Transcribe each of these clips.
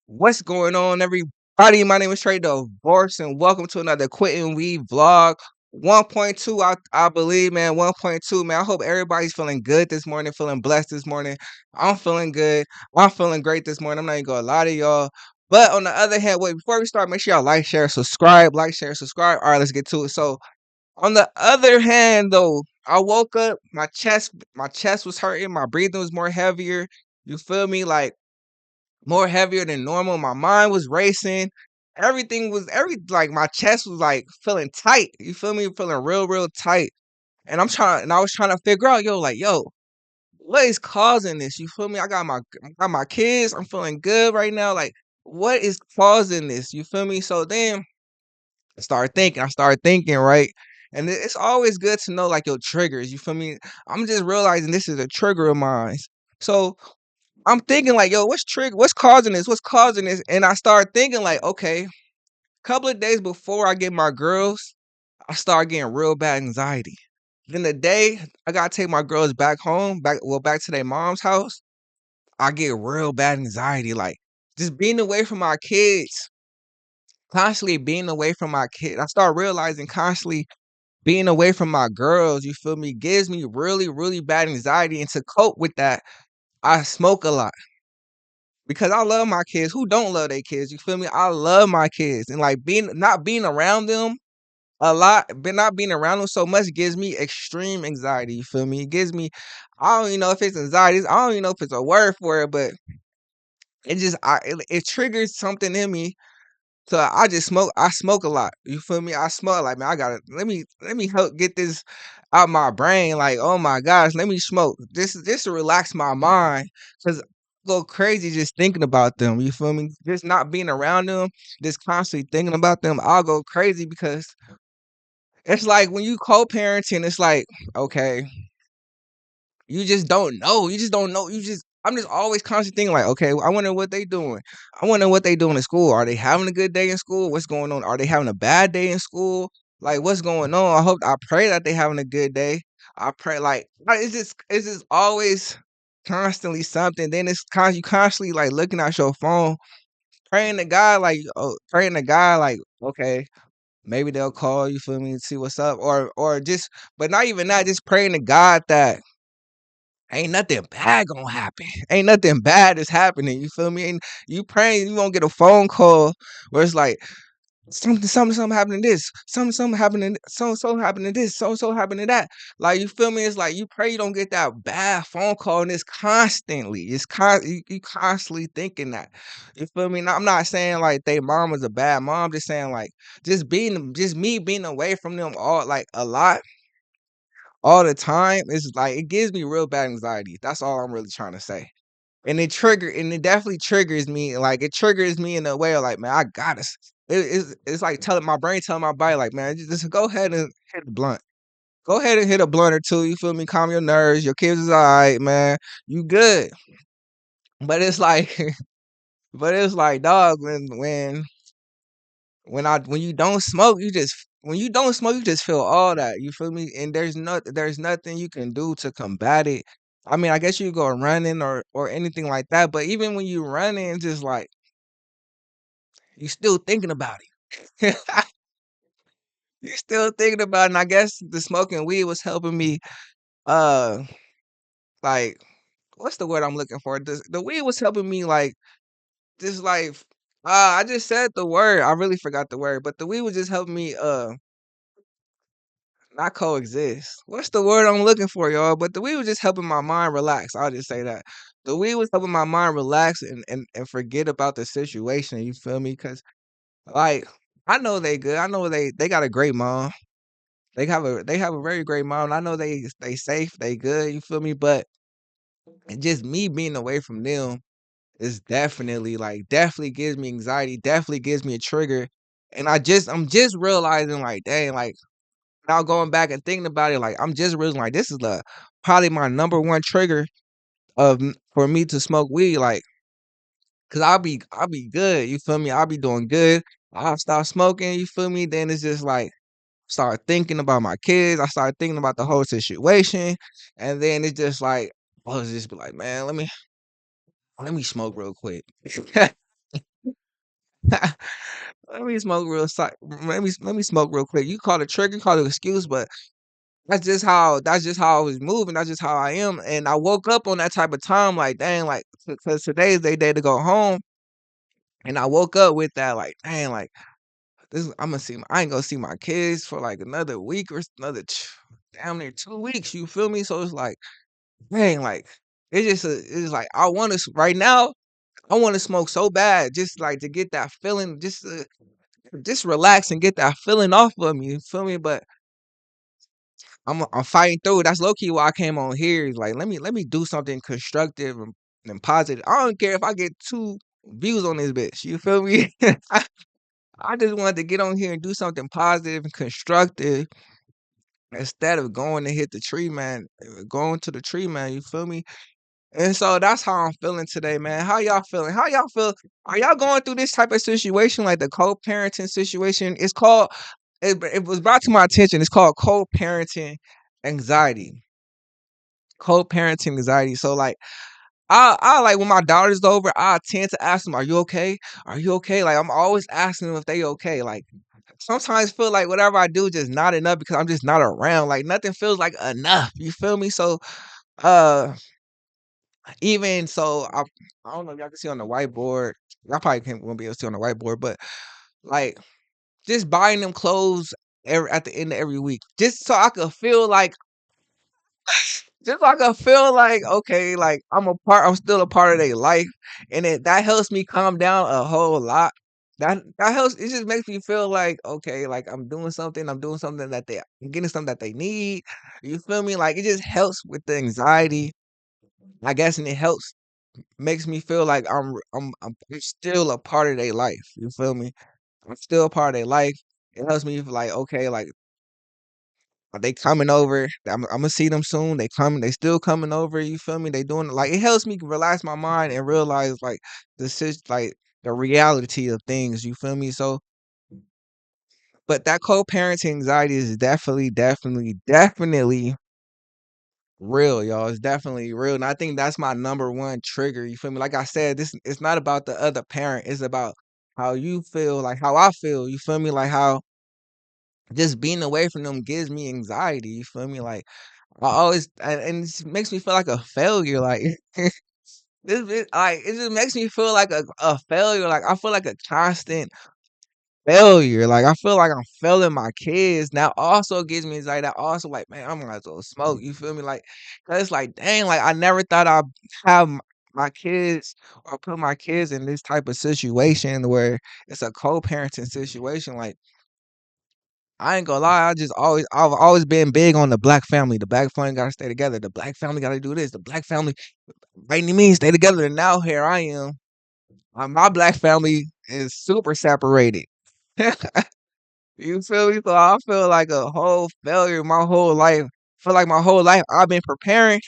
What's going on, everybody? My name is Trey Divorce, and welcome to another Quitting Weed vlog. 1.2, I believe, man. 1.2, man. I hope everybody's feeling good this morning, feeling blessed this morning. I'm feeling good. I'm feeling great this morning. I'm not even gonna lie to y'all. But on the other hand, wait, before we start, make sure y'all like, share, subscribe, like, share, subscribe. All right, let's get to it. So, on the other hand, though, I woke up, my chest was hurting, my breathing was more heavier. You feel me? Like more heavier than normal. My mind was racing. Everything was like my chest was like feeling tight. You feel me? Feeling real, real tight. And I was trying to figure out, yo, what is causing this? You feel me? I got my kids. I'm feeling good right now. Like, what is causing this? You feel me? So then I started thinking, right? And it's always good to know like your triggers. You feel me? I'm just realizing this is a trigger of mine. So I'm thinking like, yo, what's causing this? What's causing this? And I started thinking like, okay, couple of days before I get my girls, I start getting real bad anxiety. Then the day I gotta take my girls back home, back to their mom's house, I get real bad anxiety. Like just being away from my kids, constantly being away from my kids. I start realizing constantly being away from my girls, you feel me, gives me really, really bad anxiety. And to cope with that, I smoke a lot. Because I love my kids. Who don't love their kids? You feel me? I love my kids, and like being not being around them a lot, but not being around them so much gives me extreme anxiety. You feel me? It gives me. I don't even know if it's anxiety. I don't even know if it's a word for it, but it triggers something in me. So I just smoke. I smoke a lot. You feel me? I smoke like, man. I gotta let me help get this out my brain. Like, oh my gosh, let me smoke. This to relax my mind because I go crazy just thinking about them. You feel me? Just not being around them, just constantly thinking about them. I'll go crazy because it's like when you co-parenting. It's like, okay, you just don't know. You just don't know. I'm just always constantly thinking like, okay, I wonder what they doing. I wonder what they doing in school. Are they having a good day in school? What's going on? Are they having a bad day in school? Like, what's going on? I pray that they having a good day. I pray it's just always constantly something. Then you constantly like looking at your phone, praying to God like, okay, maybe they'll call you for me and see what's up, or just, but not even that, just praying to God that ain't nothing bad gonna happen. Ain't nothing bad is happening. You feel me? And you praying, you won't get a phone call where it's like something happening to this, something happening, so happening to this, so happening to that. Like you feel me? It's like you pray you don't get that bad phone call, and it's constantly, you constantly thinking that. You feel me? Now, I'm not saying like they mom was a bad mom. I'm just saying like just me being away from them all like a lot all the time is like it gives me real bad anxiety. That's all I'm really trying to say. And it definitely triggers me. Like it triggers me in a way of like, man, I got to. It's like telling my brain, telling my body, like, man, just go ahead and hit a blunt. Go ahead and hit a blunt or two. You feel me? Calm your nerves. Your kids is all right, man. You good. But it's like, but it's like, dog, when you don't smoke, you just feel all that. You feel me? And there's nothing you can do to combat it. I mean, I guess you go running or anything like that, but even when you running, just like you still thinking about it. You still thinking about it. And I guess the smoking weed was helping me uh like what's the word I'm looking for? The weed was helping me like just like I just said the word. I really forgot the word, but the weed was just helping me not coexist. What's the word I'm looking for, y'all? But the weed was just helping my mind relax. I'll just say that. The weed was helping my mind relax and forget about the situation. You feel me? Because like I know they good. I know they got a great mom. They have a very great mom. I know they safe. They good. You feel me? But just me being away from them is definitely gives me anxiety. Definitely gives me a trigger. And I'm just realizing like, dang, like now going back and thinking about it, like I'm just realizing like this is the probably my number one trigger for me to smoke weed, like, cause I'll be good. You feel me? I'll be doing good. I'll stop smoking. You feel me? Then it's just like start thinking about my kids. I start thinking about the whole situation, and then it's just like I was just be like, man, let me smoke real quick. let me smoke real quick. You call it trigger, call it excuse, but that's just how I was moving. That's just how I am. And I woke up on that type of time, like dang, like because today is their day to go home. And I woke up with that, like, dang, like I'm gonna see. I ain't gonna see my kids for like another week or damn near 2 weeks. You feel me? So it's like, dang, like it's like I want to right now. I want to smoke so bad, just like to get that feeling, just relax and get that feeling off of me. You feel me? But I'm fighting through it. That's low key why I came on here. Is like let me do something constructive and positive. I don't care if I get 2 views on this bitch. You feel me? I just wanted to get on here and do something positive and constructive instead of going to hit the tree, man. Going to the tree, man. You feel me? And so that's how I'm feeling today, man. How y'all feeling? How y'all feel? Are y'all going through this type of situation, like the co-parenting situation? It's called. It was brought to my attention. It's called co-parenting anxiety. Co-parenting anxiety. So like. I like when my daughter's over, I tend to ask them, "Are you okay? Are you okay?" Like I'm always asking them if they okay. Like sometimes feel like whatever I do just not enough because I'm just not around. Like nothing feels like enough. You feel me? So uh even so I don't know if y'all can see on the whiteboard. Y'all probably can't won't be able to see on the whiteboard, but like just buying them clothes at the end of every week. Just so I could feel like okay, like I'm still a part of their life, and that helps me calm down a whole lot. That helps. It just makes me feel like okay, like I'm doing something. I'm doing something that I'm getting something that they need. You feel me? Like it just helps with the anxiety, I guess, and it helps makes me feel like I'm still a part of their life. You feel me? I'm still a part of their life. It helps me feel like okay, like are they coming over? Imma see them soon. They still coming over, you feel me? They doing like, it helps me relax my mind and realize, like, like, the reality of things, you feel me? So but that co-parenting anxiety is definitely real, y'all. It's definitely real, and I think that's my number 1 trigger, you feel me? Like I said, this it's not about the other parent, it's about how you feel, like, how I feel, you feel me? Like, how just being away from them gives me anxiety, you feel me? Like I always and it makes me feel like a failure, like it just makes me feel like a failure. Like I feel like a constant failure. Like I feel like I'm failing my kids. That also gives me anxiety. That also like, man, I'm gonna go smoke. You feel me? Like, 'cause it's like, dang, like I never thought I'd have my kids or put my kids in this type of situation where it's a co-parenting situation. Like I ain't gonna lie, I've always been big on the black family. The black family gotta stay together. The black family gotta do this. The black family by any means stay together. And now here I am. My black family is super separated. You feel me? So I feel like a whole failure my whole life. Feel like my whole life I've been preparing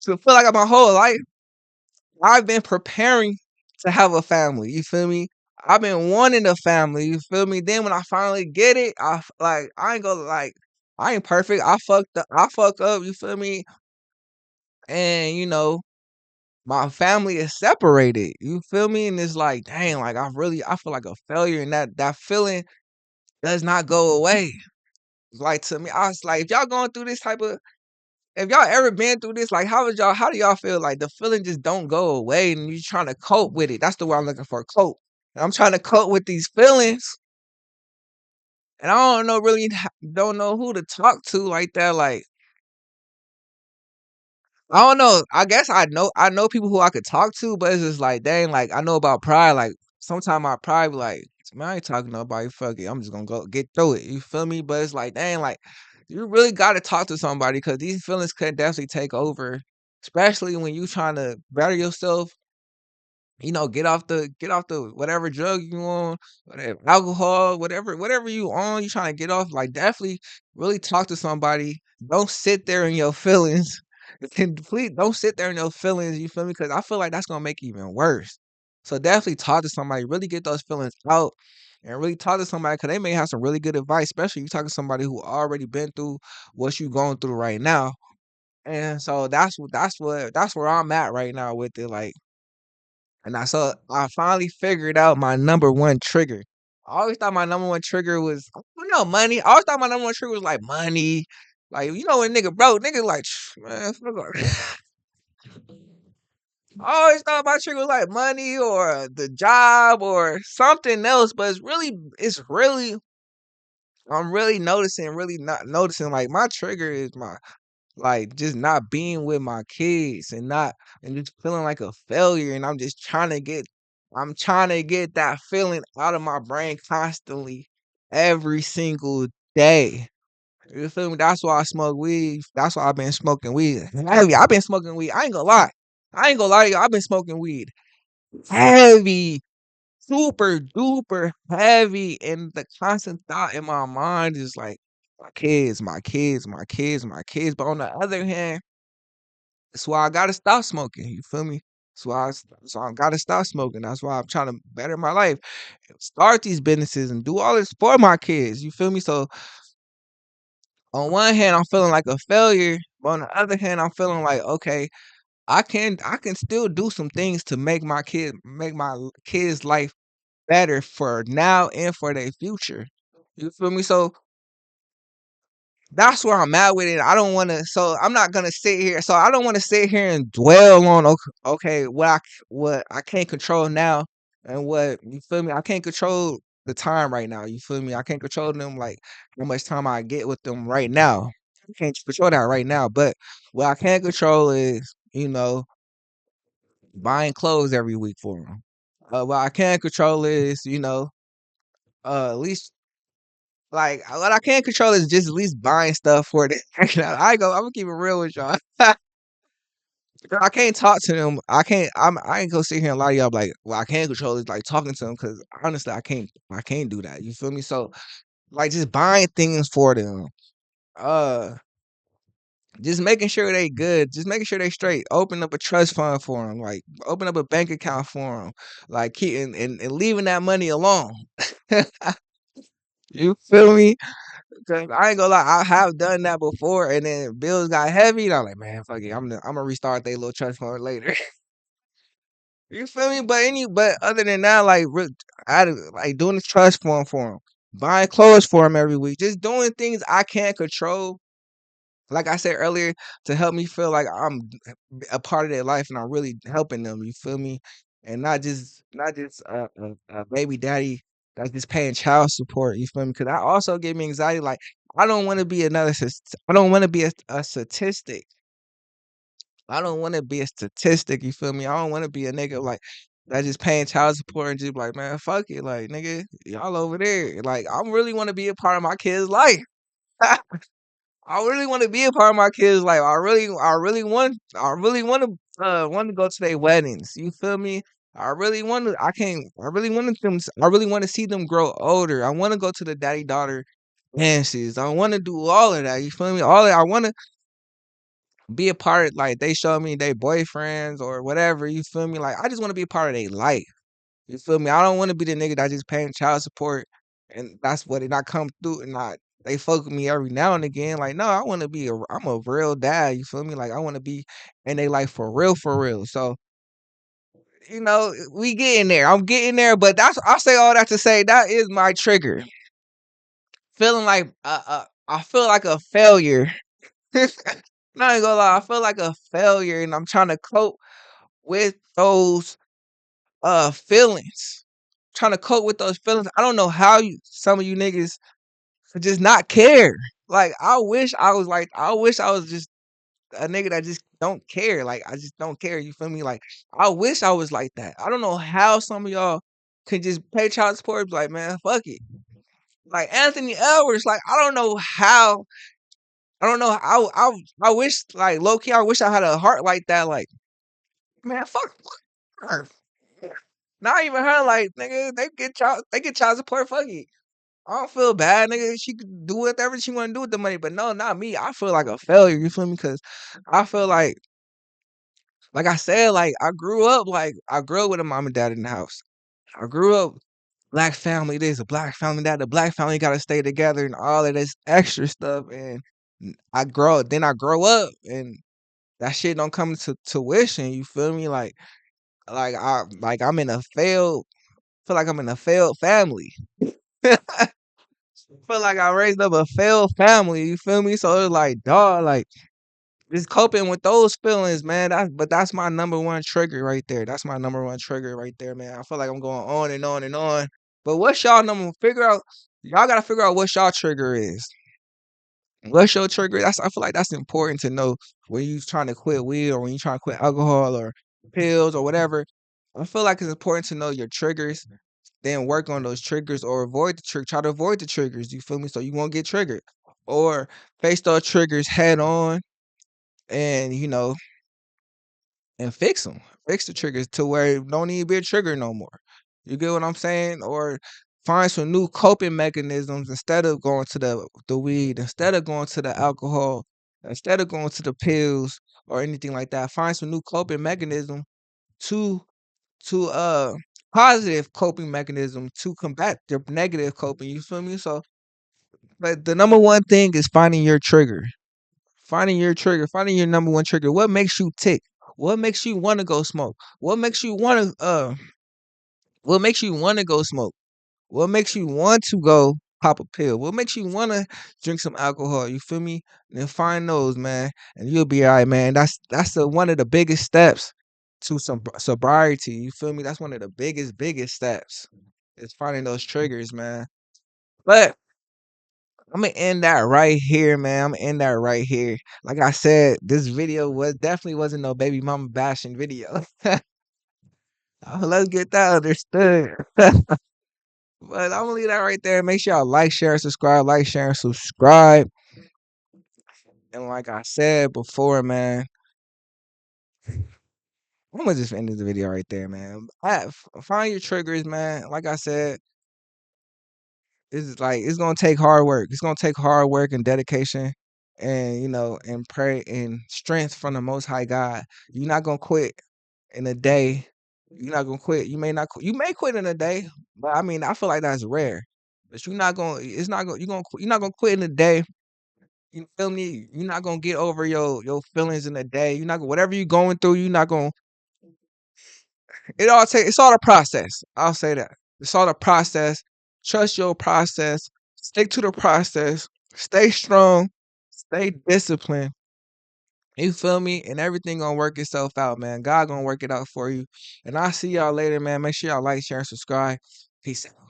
to feel like my whole life I've been preparing to have a family. You feel me? I've been wanting a family. You feel me? Then when I finally get it, like I ain't gonna like I ain't perfect. I fuck up. You feel me? And my family is separated. You feel me? And it's like, dang, like I feel like a failure, and that feeling does not go away. Like to me, I was like, if y'all going through this type of if y'all ever been through this, like how do y'all feel? Like the feeling just don't go away and you trying to cope with it. That's the word I'm looking for, cope. And I'm trying to cope with these feelings and I don't know really don't know who to talk to like that. Like I don't know. I know people who I could talk to, but it's just like, dang, like I know about pride. Like sometimes my pride be like, man, I ain't talking to nobody. Fuck it. I'm just gonna go get through it. You feel me? But it's like, dang, like you really gotta talk to somebody because these feelings could definitely take over. Especially when you trying to better yourself, get off the whatever drug you on, whatever alcohol, whatever you on, you trying to get off, like definitely really talk to somebody. Don't sit there in your feelings. And please don't sit there in your feelings, you feel me? Because I feel like that's gonna make it even worse. So definitely talk to somebody, really get those feelings out and really talk to somebody because they may have some really good advice, especially you talking to somebody who already been through what you going through right now. And so that's where I'm at right now with it. Like and I finally figured out my number 1 trigger. I always thought my number one trigger was, money. I always thought my number one trigger was like money. Like, when nigga broke, nigga like, man, fuck off." I always thought my trigger was like money or the job or something else, but it's really, I'm really noticing, really not noticing. Like my trigger is my like just not being with my kids and just feeling like a failure. And I'm trying to get that feeling out of my brain constantly every single day. You feel me? That's why I smoke weed. That's why I've been smoking weed. Heavy. I've been smoking weed. I ain't gonna lie. I ain't gonna lie to you. I've been smoking weed heavy, super duper heavy. And the constant thought in my mind is like, my kids, my kids, my kids, my kids. But on the other hand, that's why I gotta stop smoking. You feel me? So I gotta stop smoking. That's why I'm trying to better my life, start these businesses, and do all this for my kids. You feel me? So on one hand, I'm feeling like a failure, but on the other hand, I'm feeling like, okay, I can still do some things to make my kids' life better for now and for their future. You feel me? So that's where I'm at with it. I don't want to. So I'm not gonna sit here. So I don't want to sit here and dwell on okay, what I can't control now, and what you feel me. I can't control the time right now. You feel me. I can't control them like how much time I get with them right now. I can't control that right now. But what I can control is buying clothes every week for them. What I can control is at least like what I can't control is just at least buying stuff for them. I'm gonna keep it real with y'all. I can't talk to them. I ain't gonna sit here and lie to y'all like what I can control is like talking to them because honestly I can't do that. You feel me? So like just buying things for them. Uh just making sure they good, just making sure they straight. Open up a trust fund for them, like open up a bank account for them, like keeping and leaving that money alone. You feel me? 'Cause I ain't gonna lie, I have done that before, and then bills got heavy, and I'm like, man, fuck it, I'm gonna restart their little trust fund later. You feel me? But other than that, like, like doing the trust fund for them, buying clothes for them every week, just doing things I can't control. Like I said earlier, to help me feel like I'm a part of their life and I'm really helping them. You feel me? And not just a baby daddy that's just paying child support. You feel me? Because I also give me anxiety. Like I don't want to be I don't want to be a statistic. I don't want to be a statistic. You feel me? I don't want to be a nigga like that just paying child support and just like, man, fuck it, like nigga, y'all over there. Like I really want to be a part of my kid's life. I really want to be a part of my kids' life. I really want to go to their weddings. You feel me? I really wanted them. I really want to see them grow older. I want to go to the daddy daughter dances. I want to do all of that. You feel me? I want to be a part. Like they show me their boyfriends or whatever. You feel me? Like I just want to be a part of their life. You feel me? I don't want to be the nigga that just paying child support and that's what it not come through and not they fuck with me every now and again. Like, no, I'm a real dad, you feel me? Like I wanna be in their life for real, for real. So, we getting there. I'm getting there, but I say all that to say that is my trigger. Feeling like I feel like a failure. Not even gonna lie, I feel like a failure and I'm trying to cope with those feelings. Trying to cope with those feelings. I don't know how some of you niggas could just not care. Like I wish I was just a nigga that just don't care. Like I just don't care. You feel me? Like I wish I was like that. I don't know how some of y'all can just pay child support. Be like, man, fuck it. Like Anthony Edwards. Like I don't know how. I don't know. I wish like low key. I wish I had a heart like that. Like man, fuck her. Not even her. Like nigga, they get child support. Fuck it. I don't feel bad, nigga. She could do whatever she want to do with the money, but no, not me. I feel like a failure. You feel me? Because I feel like I said, I grew up with a mom and dad in the house. I grew up black family. This a black family that the black family got to stay together and all of this extra stuff. And I grow up, and that shit don't come to tuition. You feel me? Like I'm in a failed. Feel like I'm in a failed family. Feel like I raised up a failed family. You feel me? So it's like, dog, like just coping with those feelings, man. That's my number one trigger right there. That's my number one trigger right there, man. I feel like I'm going on and on and on. But what's y'all number? Figure out. Y'all gotta figure out what y'all trigger is. What's your trigger? I feel like that's important to know when you trying to quit weed or when you trying to quit alcohol or pills or whatever. I feel like it's important to know your triggers, then work on those triggers or avoid the trigger. Try to avoid the triggers. You feel me? So you won't get triggered, or face those triggers head on, and and fix them. Fix the triggers to where it don't need to be a trigger no more. You get what I'm saying? Or find some new coping mechanisms instead of going to the weed, instead of going to the alcohol, instead of going to the pills or anything like that. Find some new coping mechanism to to positive coping mechanism to combat the negative coping. You feel me? So, but the number one thing is finding your trigger. Finding your trigger, finding your number one trigger. What makes you tick? What makes you want to go smoke? What makes you want to go smoke? What makes you want to go pop a pill? What makes you want to drink some alcohol? You feel me? And then find those, man, and you'll be all right, man. That's one of the biggest steps to some sobriety. You feel me? That's one of the biggest steps. Is finding those triggers, man. But I'm gonna end that right here, man. I'm gonna end that right here. Like I said, this video was definitely wasn't no baby mama bashing video. Let's get that understood. But I'm gonna leave that right there. Make sure y'all like, share, and subscribe. Like, share, and subscribe. And like I said before, man, I'm gonna just end this video right there, man. Find your triggers, man. Like I said, it's gonna take hard work. It's gonna take hard work and dedication, and and pray and strength from the Most High God. You're not gonna quit in a day. You're not gonna quit. You may not. You may quit in a day, but I mean, I feel like that's rare. But you're not gonna. It's not gonna. You're not gonna quit in a day. You feel me? You're not gonna get over your feelings in a day. You're not gonna, whatever you're going through. You're not gonna. It's all a process. I'll say that. It's all a process. Trust your process. Stick to the process. Stay strong. Stay disciplined. You feel me? And everything gonna work itself out, man. God gonna work it out for you. And I'll see y'all later, man. Make sure y'all like, share, and subscribe. Peace out.